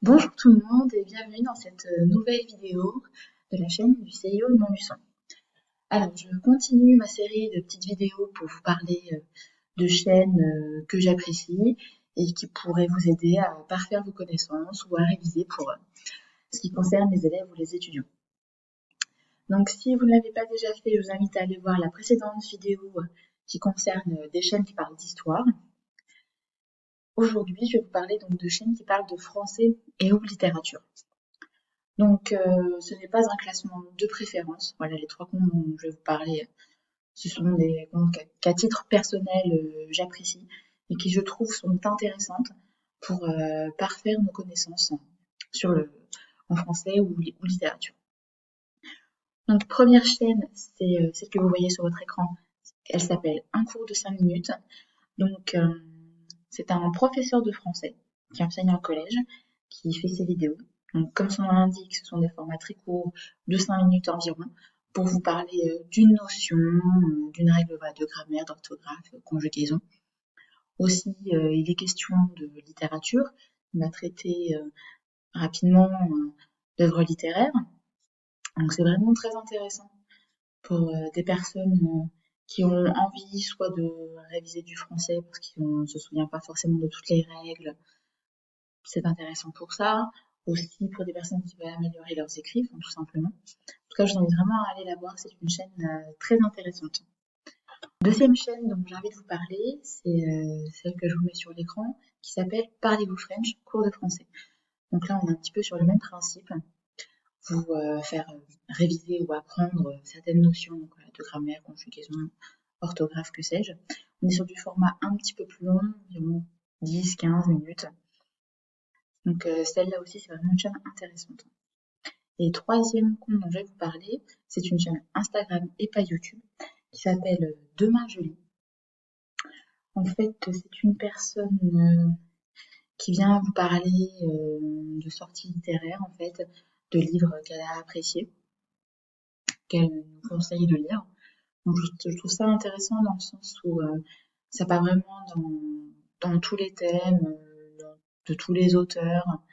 Bonjour tout le monde et bienvenue dans cette nouvelle vidéo de la chaîne du CIO de Montluçon. Alors, je continue ma série de petites vidéos pour vous parler de chaînes que j'apprécie et qui pourraient vous aider à parfaire vos connaissances ou à réviser pour ce qui concerne les élèves ou les étudiants. Donc, si vous ne l'avez pas déjà fait, je vous invite à aller voir la précédente vidéo qui concerne des chaînes qui parlent d'histoire. Aujourd'hui, je vais vous parler donc de chaînes qui parlent de français et ou littérature. Donc, ce n'est pas un classement de préférence. Voilà, les trois comptes dont je vais vous parler, ce sont des comptes qu'à titre personnel, j'apprécie et qui, je trouve, sont intéressantes pour parfaire nos connaissances en français ou littérature. Donc, première chaîne, c'est celle que vous voyez sur votre écran. Elle s'appelle Un cours de 5 minutes. Donc, c'est un professeur de français qui enseigne en collège qui fait ses vidéos. Donc, comme son nom l'indique, ce sont des formats très courts, de 5 minutes environ, pour vous parler d'une notion, d'une règle de grammaire, d'orthographe, conjugaison. Aussi, il est question de littérature. Il va traiter rapidement d'œuvres littéraires. Donc, c'est vraiment très intéressant pour des personnes qui ont envie soit de réviser du français parce qu'ils ne se souviennent pas forcément de toutes les règles. C'est intéressant pour ça. Aussi pour des personnes qui veulent améliorer leurs écrits, tout simplement. En tout cas, je vous invite vraiment à aller la voir. C'est une chaîne très intéressante. Deuxième chaîne dont j'ai envie de vous parler, c'est celle que je vous mets sur l'écran, qui s'appelle Parlez-vous French, cours de français. Donc là, on est un petit peu sur le même principe. Vous faire réviser ou apprendre certaines notions donc, de grammaire, conjugaison, orthographe, que sais-je. On est sur du format un petit peu plus long, environ 10-15 minutes. Donc celle-là aussi, c'est vraiment une chaîne intéressante. Et troisième compte dont je vais vous parler, c'est une chaîne Instagram et pas YouTube qui s'appelle Demain je lis. En fait, c'est une personne qui vient vous parler de sorties littéraires, en fait, de livres qu'elle a appréciés, qu'elle nous conseille de lire. Donc, je trouve ça intéressant dans le sens où ça part vraiment dans tous les thèmes, de tous les auteurs.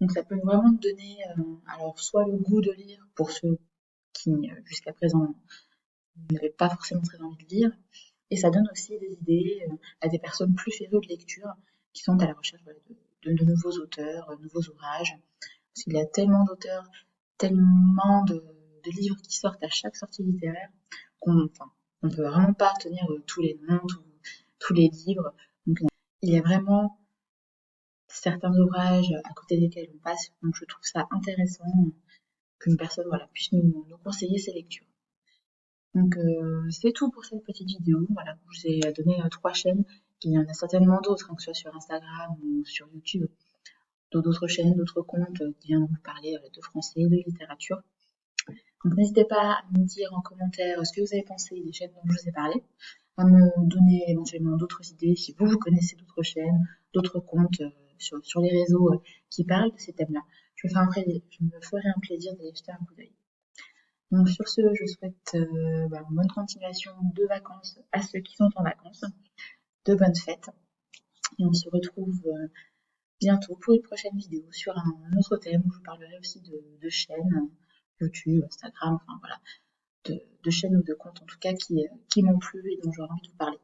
Donc, ça peut vraiment nous donner, alors, soit le goût de lire pour ceux qui, jusqu'à présent, n'avaient pas forcément très envie de lire, et ça donne aussi des idées à des personnes plus férus de lecture qui sont à la recherche de nouveaux auteurs, nouveaux ouvrages. Parce qu'il y a tellement d'auteurs, tellement de livres qui sortent à chaque sortie littéraire qu'on ne peut vraiment pas retenir tous les noms, tous les livres. Donc, il y a vraiment certains ouvrages à côté desquels on passe. Donc, je trouve ça intéressant qu'une personne puisse nous conseiller ses lectures. Donc, c'est tout pour cette petite vidéo. Voilà, je vous ai donné 3 chaînes. Il y en a certainement d'autres, que ce soit sur Instagram ou sur YouTube, d'autres chaînes, d'autres comptes qui viennent vous parler de français, de littérature. Donc, n'hésitez pas à me dire en commentaire ce que vous avez pensé des chaînes dont je vous ai parlé, à me donner éventuellement d'autres idées si vous connaissez d'autres chaînes, d'autres comptes sur les réseaux qui parlent de ces thèmes-là. Je me ferai un plaisir d'aller jeter un coup d'œil. Donc sur ce, je souhaite une bonne continuation de vacances à ceux qui sont en vacances, de bonnes fêtes, et on se retrouve bientôt pour une prochaine vidéo sur un autre thème où je parlerai aussi de chaînes, YouTube, Instagram, enfin voilà, de chaînes ou de comptes en tout cas qui m'ont plu et dont j'aurais envie de vous parler.